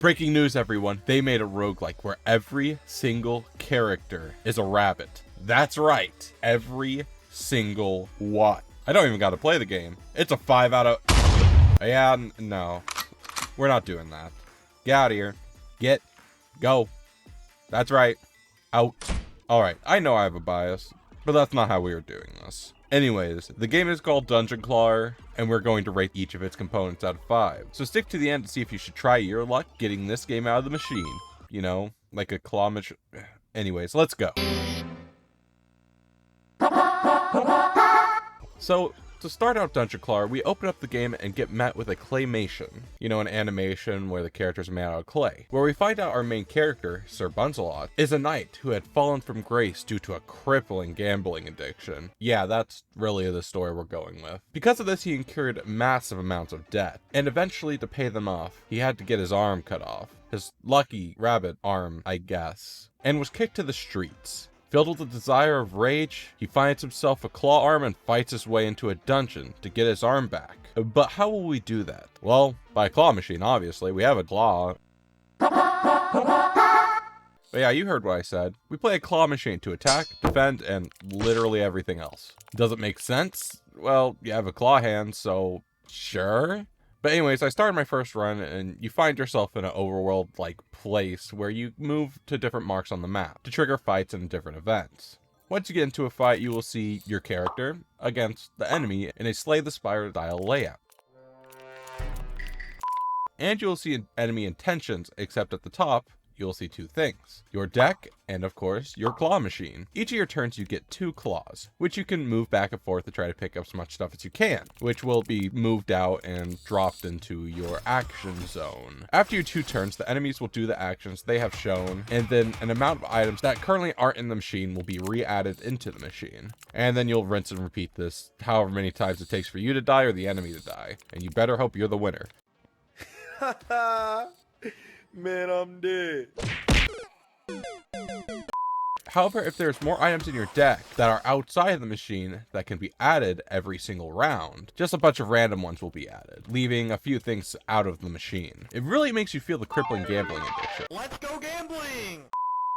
Breaking news, everyone. They made a roguelike where every single character is a rabbit. That's right. Every single one. I don't even got to play the game. It's a 5 out of... Yeah, no. We're not doing that. Get out of here. Go. That's right. Out. Alright, I know I have a bias, but that's not how we are doing this. Anyways, the game is called Dungeon Clawler, and we're going to rate each of its components out of 5. So stick to the end to see if you should try your luck getting this game out of the machine. You know, like a claw machine. Anyways, let's go. So, to start out Dungeon Clawler, we open up the game and get met with a claymation. You know, an animation where the characters are made out of clay. Where we find out our main character, Sir Bunzelot, is a knight who had fallen from grace due to a crippling gambling addiction. Yeah, that's really the story we're going with. Because of this, he incurred massive amounts of debt. And eventually, to pay them off, he had to get his arm cut off. His lucky rabbit arm, I guess. And was kicked to the streets. Filled with a desire of rage, he finds himself a claw arm and fights his way into a dungeon to get his arm back. But how will we do that? Well, by a claw machine, obviously. We have a claw. But yeah, you heard what I said. We play a claw machine to attack, defend, and literally everything else. Does it make sense? Well, you have a claw hand, so sure. But anyways, I started my first run, and you find yourself in an overworld-like place where you move to different marks on the map to trigger fights and different events. Once you get into a fight, you will see your character against the enemy in a Slay the Spire style layout. And you will see enemy intentions, except at the top, you'll see 2 things. Your deck, and of course, your claw machine. Each of your turns you get 2 claws, which you can move back and forth to try to pick up as much stuff as you can, which will be moved out and dropped into your action zone. After your 2 turns, the enemies will do the actions they have shown, and then an amount of items that currently aren't in the machine will be re-added into the machine. And then you'll rinse and repeat this however many times it takes for you to die or the enemy to die. And you better hope you're the winner. Man, I'm dead. However, if there's more items in your deck that are outside of the machine that can be added every single round, just a bunch of random ones will be added, leaving a few things out of the machine. It really makes you feel the crippling gambling addiction. Let's go gambling!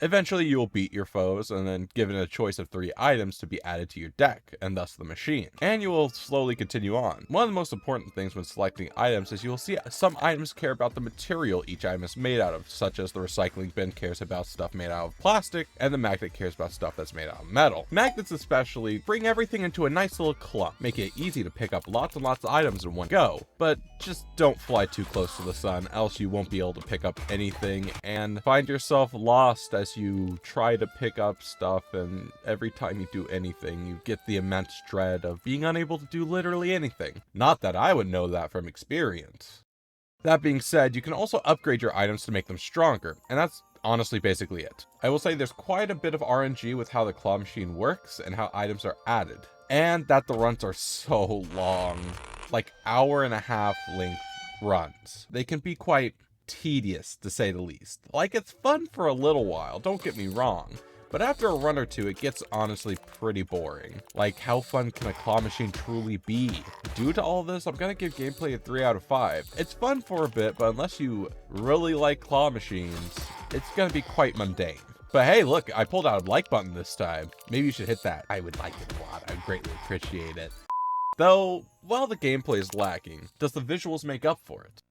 Eventually, you will beat your foes and then given a choice of 3 items to be added to your deck, and thus the machine. And you will slowly continue on. One of the most important things when selecting items is you will see some items care about the material each item is made out of, such as the recycling bin cares about stuff made out of plastic, and the magnet cares about stuff that's made out of metal. Magnets especially bring everything into a nice little clump, making it easy to pick up lots and lots of items in one go. But just don't fly too close to the sun, else you won't be able to pick up anything, and find yourself lost as you try to pick up stuff, and every time you do anything, you get the immense dread of being unable to do literally anything. Not that I would know that from experience. That being said, you can also upgrade your items to make them stronger, and that's honestly basically it. I will say there's quite a bit of RNG with how the claw machine works and how items are added, and that the runs are so long, like hour-and-a-half length runs. They can be quite tedious, to say the least. Like, it's fun for a little while, don't get me wrong, but after a run or 2, it gets honestly pretty boring. Like, how fun can a claw machine truly be? Due to all this, I'm gonna give gameplay a 3 out of 5. It's fun for a bit, but unless you really like claw machines, it's gonna be quite mundane. But hey, look, I pulled out a like button this time. Maybe you should hit that. I would like it a lot. I'd greatly appreciate it. Though, while the gameplay is lacking, does the visuals make up for it?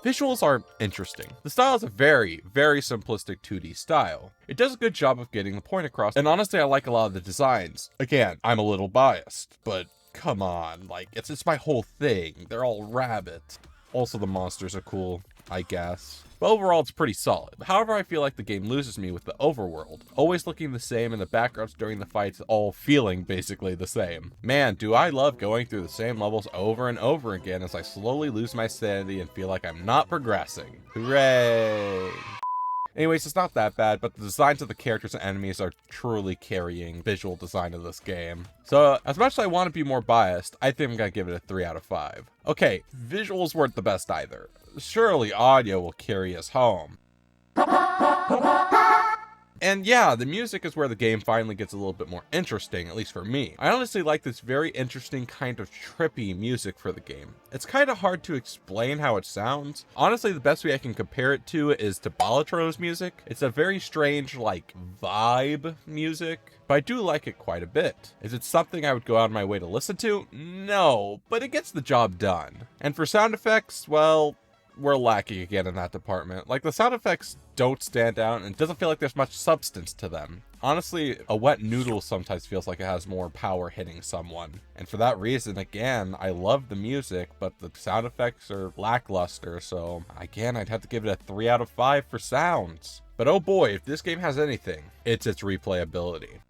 Visuals are interesting. The style is a very, very simplistic 2D style. It does a good job of getting the point across, and honestly I like a lot of the designs. Again, I'm a little biased, but come on, like, it's my whole thing. They're all rabbit. Also, the monsters are cool, I guess. But overall, it's pretty solid. However, I feel like the game loses me with the overworld. Always looking the same, and the backgrounds during the fights all feeling basically the same. Man, do I love going through the same levels over and over again as I slowly lose my sanity and feel like I'm not progressing. Hooray! Anyways, it's not that bad, but the designs of the characters and enemies are truly carrying visual design of this game. So, as much as I want to be more biased, I think I'm gonna give it a 3 out of 5. Okay, visuals weren't the best either. Surely audio will carry us home. And yeah, the music is where the game finally gets a little bit more interesting, at least for me. I honestly like this very interesting kind of trippy music for the game. It's kind of hard to explain how it sounds. Honestly, the best way I can compare it to is to Balatro's music. It's a very strange, like, vibe music, but I do like it quite a bit. Is it something I would go out of my way to listen to? No, but it gets the job done. And for sound effects, well, we're lacking again in that department. Like, the sound effects don't stand out, and it doesn't feel like there's much substance to them. Honestly, a wet noodle sometimes feels like it has more power hitting someone. And for that reason, again, I love the music, but the sound effects are lackluster, so again, I'd have to give it a 3 out of 5 for sounds. But oh boy, if this game has anything, it's its replayability.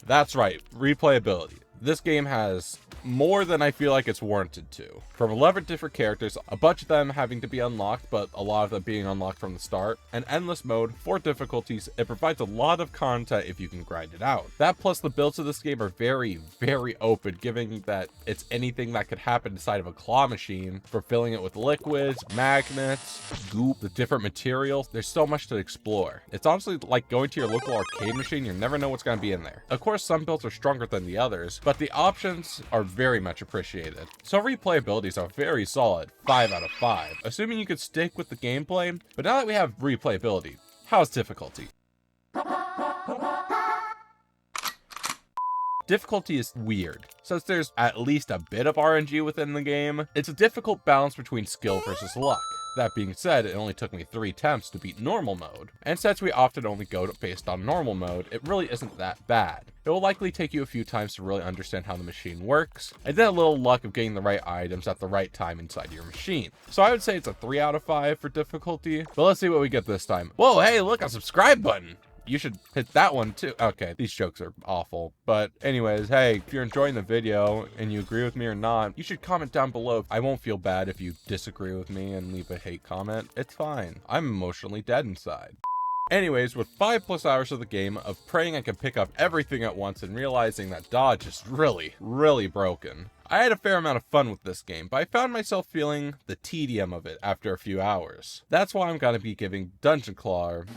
That's right, replayability. This game has more than I feel like it's warranted to. From 11 different characters, a bunch of them having to be unlocked, but a lot of them being unlocked from the start, an endless mode, 4 difficulties, it provides a lot of content if you can grind it out. That plus the builds of this game are very, very open, given that it's anything that could happen inside of a claw machine, for filling it with liquids, magnets, goop, the different materials. There's so much to explore. It's honestly like going to your local arcade machine, you never know what's going to be in there. Of course, some builds are stronger than the others, but the options are very much appreciated. So replayability is a very solid 5 out of 5, assuming you could stick with the gameplay. But now that we have replayability, how's difficulty? Difficulty is weird. Since there's at least a bit of RNG within the game, it's a difficult balance between skill versus luck. That being said, it only took me 3 attempts to beat normal mode, and since we often only go based on normal mode, it really isn't that bad. It will likely take you a few times to really understand how the machine works, and then a little luck of getting the right items at the right time inside your machine. So I would say it's a 3 out of 5 for difficulty, but let's see what we get this time. Whoa, hey, look, a subscribe button! You should hit that one too. Okay, these jokes are awful. But anyways, hey, if you're enjoying the video and you agree with me or not, you should comment down below. I won't feel bad if you disagree with me and leave a hate comment. It's fine. I'm emotionally dead inside. Anyways, with 5+ hours of the game of praying I could pick up everything at once and realizing that dodge is really, really broken, I had a fair amount of fun with this game, but I found myself feeling the tedium of it after a few hours. That's why I'm gonna be giving Dungeon Clawler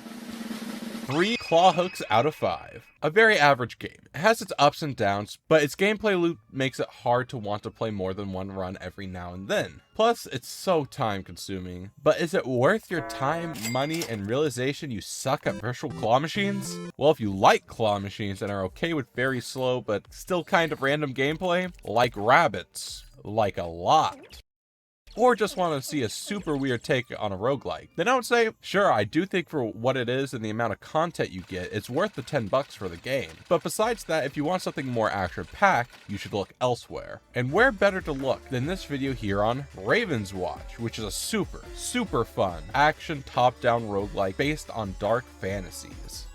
3 claw hooks out of 5. A very average game. It has its ups and downs, but its gameplay loop makes it hard to want to play more than one run every now and then. Plus, it's so time consuming. But is it worth your time, money, and realization you suck at virtual claw machines? Well, if you like claw machines and are okay with very slow but still kind of random gameplay, like rabbits, like a lot, or just want to see a super weird take on a roguelike, then I would say, sure, I do think for what it is and the amount of content you get, it's worth the $10 for the game. But besides that, if you want something more action-packed, you should look elsewhere. And where better to look than this video here on Raven's Watch, which is a super, super fun action top-down roguelike based on dark fantasies.